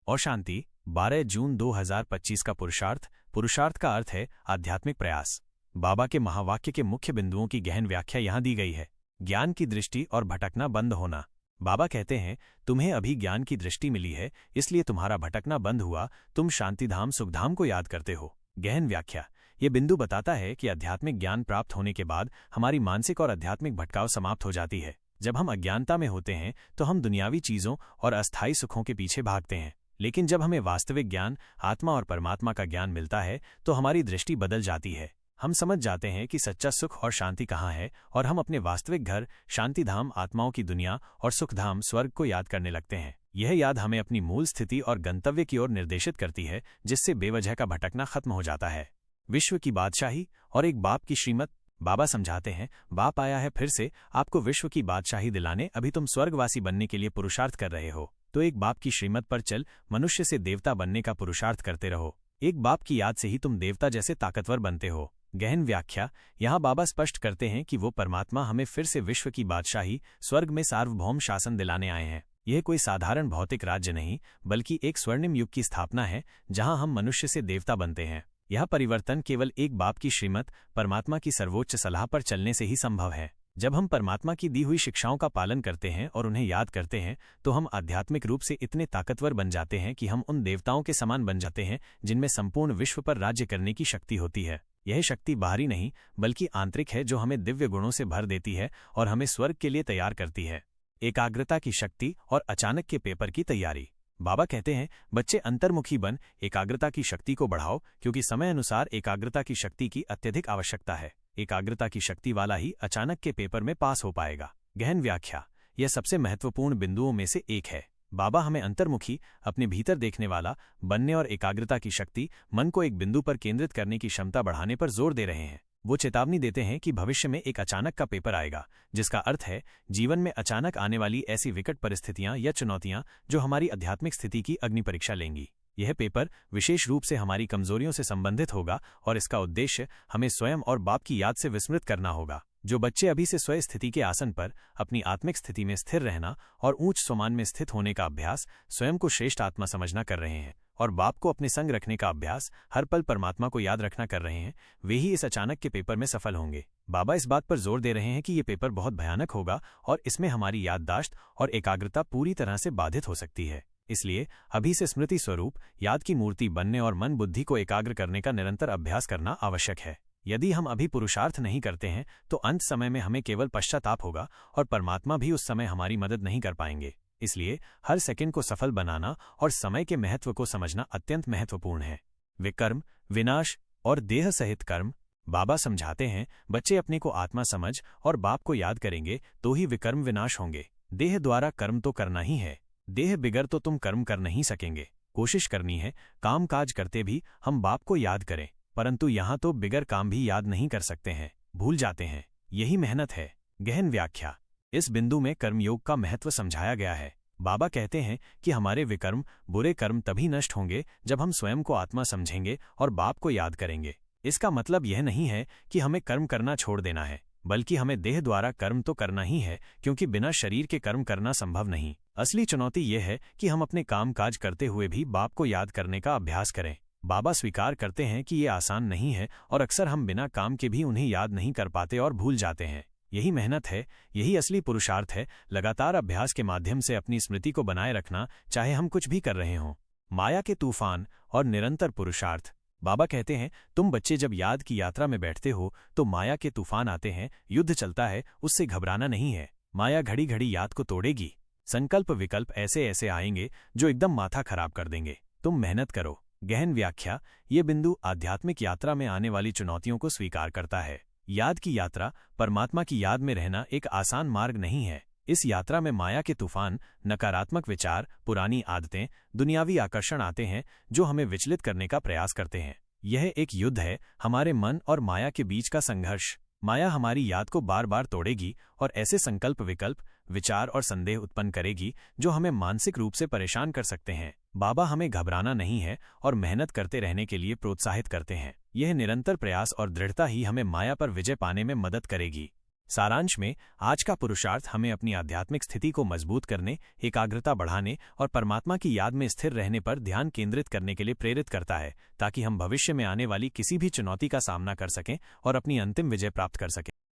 और शांति। 12 जून 2025 का पुरुषार्थ। पुरुषार्थ का अर्थ है आध्यात्मिक प्रयास। बाबा के महावाक्य के मुख्य बिंदुओं की गहन व्याख्या यहाँ दी गई है। ज्ञान की दृष्टि और भटकना बंद होना। बाबा कहते हैं, तुम्हें अभी ज्ञान की दृष्टि मिली है, इसलिए तुम्हारा भटकना बंद हुआ, तुम शांतिधाम सुखधाम को याद करते हो। गहन व्याख्या। ये बिंदु बताता है कि आध्यात्मिक ज्ञान प्राप्त होने के बाद हमारी मानसिक और आध्यात्मिक भटकाव समाप्त हो जाती है। जब हम अज्ञानता में होते हैं तो हम दुनियावी चीजों और अस्थायी सुखों के पीछे भागते हैं, लेकिन जब हमें वास्तविक ज्ञान, आत्मा और परमात्मा का ज्ञान मिलता है तो हमारी दृष्टि बदल जाती है। हम समझ जाते हैं कि सच्चा सुख और शांति कहाँ है, और हम अपने वास्तविक घर, शांतिधाम, आत्माओं की दुनिया और सुखधाम, स्वर्ग को याद करने लगते हैं। यह याद हमें अपनी मूल स्थिति और गंतव्य की ओर निर्देशित करती है, जिससे बेवजह का भटकना खत्म हो जाता है। विश्व की बादशाही और एक बाप की श्रीमत। बाबा समझाते हैं, बाप आया है फिर से आपको विश्व की बादशाही दिलाने। अभी तुम स्वर्गवासी बनने के लिए पुरुषार्थ कर रहे हो, तो एक बाप की श्रीमत पर चल मनुष्य से देवता बनने का पुरुषार्थ करते रहो। एक बाप की याद से ही तुम देवता जैसे ताकतवर बनते हो। गहन व्याख्या। यहाँ बाबा स्पष्ट करते हैं कि वो परमात्मा हमें फिर से विश्व की बादशाही, स्वर्ग में सार्वभौम शासन दिलाने आए हैं। यह कोई साधारण भौतिक राज्य नहीं, बल्कि एक स्वर्णिम युग की स्थापना है, जहां हम मनुष्य से देवता बनते हैं। यह परिवर्तन केवल एक बाप की श्रीमत, परमात्मा की सर्वोच्च सलाह पर चलने से ही संभव है। जब हम परमात्मा की दी हुई शिक्षाओं का पालन करते हैं और उन्हें याद करते हैं, तो हम आध्यात्मिक रूप से इतने ताकतवर बन जाते हैं कि हम उन देवताओं के समान बन जाते हैं जिनमें संपूर्ण विश्व पर राज्य करने की शक्ति होती है। यह शक्ति बाहरी नहीं, बल्कि आंतरिक है, जो हमें दिव्य गुणों से भर देती है और हमें स्वर्ग के लिए तैयार करती है। एकाग्रता की शक्ति और अचानक के पेपर की तैयारी। बाबा कहते हैं, बच्चे अंतर्मुखी बन एकाग्रता की शक्ति को बढ़ाओ, क्योंकि समय अनुसार एकाग्रता की शक्ति की अत्यधिक आवश्यकता है। एकाग्रता की शक्ति वाला ही अचानक के पेपर में पास हो पाएगा। गहन व्याख्या। यह सबसे महत्वपूर्ण बिंदुओं में से एक है। बाबा हमें अंतर्मुखी, अपने भीतर देखने वाला बनने और एकाग्रता की शक्ति, मन को एक बिंदु पर केंद्रित करने की क्षमता बढ़ाने पर जोर दे रहे हैं। वो चेतावनी देते हैं कि भविष्य में एक अचानक का पेपर आएगा, जिसका अर्थ है जीवन में अचानक आने वाली ऐसी विकट परिस्थितियां या चुनौतियां जो हमारी आध्यात्मिक स्थिति की अग्नि परीक्षा लेंगी। यह पेपर विशेष रूप से हमारी कमजोरियों से संबंधित होगा, और इसका उद्देश्य हमें स्वयं और बाप की याद से विस्मृत करना होगा। जो बच्चे अभी से स्वयं स्थिति के आसन पर अपनी आत्मिक स्थिति में स्थिर रहना और ऊंच स्वमान में स्थित होने का अभ्यास, स्वयं को श्रेष्ठ आत्मा समझना कर रहे हैं, और बाप को अपने संग रखने का अभ्यास, हर पल परमात्मा को याद रखना कर रहे हैं, वे ही इस अचानक के पेपर में सफल होंगे। बाबा इस बात पर जोर दे रहे हैं कि ये पेपर बहुत भयानक होगा और इसमें हमारी याददाश्त और एकाग्रता पूरी तरह से बाधित हो सकती है। इसलिए अभी से स्मृति स्वरूप याद की मूर्ति बनने और मन बुद्धि को एकाग्र करने का निरंतर अभ्यास करना आवश्यक है। यदि हम अभी पुरुषार्थ नहीं करते हैं तो अंत समय में हमें केवल पश्चाताप होगा, और परमात्मा भी उस समय हमारी मदद नहीं कर पाएंगे। इसलिए हर सेकंड को सफल बनाना और समय के महत्व को समझना अत्यंत महत्वपूर्ण है। विकर्म, विनाश और देह सहित कर्म। बाबा समझाते हैं, बच्चे अपने को आत्मा समझ और बाप को याद करेंगे तो ही विकर्म विनाश होंगे। देह द्वारा कर्म तो करना ही है, देह बिगर तो तुम कर्म कर नहीं सकेंगे। कोशिश करनी है काम काज करते भी हम बाप को याद करें, परंतु यहाँ तो बिगर काम भी याद नहीं कर सकते हैं, भूल जाते हैं। यही मेहनत है। गहन व्याख्या। इस बिंदु में कर्मयोग का महत्व समझाया गया है। बाबा कहते हैं कि हमारे विकर्म, बुरे कर्म तभी नष्ट होंगे जब हम स्वयं को आत्मा समझेंगे और बाप को याद करेंगे। इसका मतलब यह नहीं है कि हमें कर्म करना छोड़ देना है, बल्कि हमें देह द्वारा कर्म तो करना ही है, क्योंकि बिना शरीर के कर्म करना संभव नहीं। असली चुनौती यह है कि हम अपने काम काज करते हुए भी बाप को याद करने का अभ्यास करें। बाबा स्वीकार करते हैं कि ये आसान नहीं है, और अक्सर हम बिना काम के भी उन्हें याद नहीं कर पाते और भूल जाते हैं। यही मेहनत है, यही असली पुरुषार्थ है। लगातार अभ्यास के माध्यम से अपनी स्मृति को बनाए रखना, चाहे हम कुछ भी कर रहे हों। माया के तूफान और निरंतर पुरुषार्थ। बाबा कहते हैं, तुम बच्चे जब याद की यात्रा में बैठते हो तो माया के तूफान आते हैं, युद्ध चलता है, उससे घबराना नहीं है। माया घड़ी घड़ी याद को तोड़ेगी। संकल्प विकल्प ऐसे ऐसे आएंगे जो एकदम माथा खराब कर देंगे। तुम मेहनत करो। गहन व्याख्या। ये बिंदु आध्यात्मिक यात्रा में आने वाली चुनौतियों को स्वीकार करता है। याद की यात्रा, परमात्मा की याद में रहना एक आसान मार्ग नहीं है। इस यात्रा में माया के तूफान, नकारात्मक विचार, पुरानी आदतें, दुनियावी आकर्षण आते हैं जो हमें विचलित करने का प्रयास करते हैं। यह एक युद्ध है, हमारे मन और माया के बीच का संघर्ष। माया हमारी याद को बार बार तोड़ेगी और ऐसे संकल्प विकल्प, विचार और संदेह उत्पन्न करेगी जो हमें मानसिक रूप से परेशान कर सकते हैं। बाबा हमें घबराना नहीं है और मेहनत करते रहने के लिए प्रोत्साहित करते हैं। यह निरंतर प्रयास और दृढ़ता ही हमें माया पर विजय पाने में मदद करेगी। सारांश में आज का पुरुषार्थ हमें अपनी आध्यात्मिक स्थिति को मजबूत करने, एकाग्रता बढ़ाने और परमात्मा की याद में स्थिर रहने पर ध्यान केंद्रित करने के लिए प्रेरित करता है, ताकि हम भविष्य में आने वाली किसी भी चुनौती का सामना कर सकें और अपनी अंतिम विजय प्राप्त कर सकें।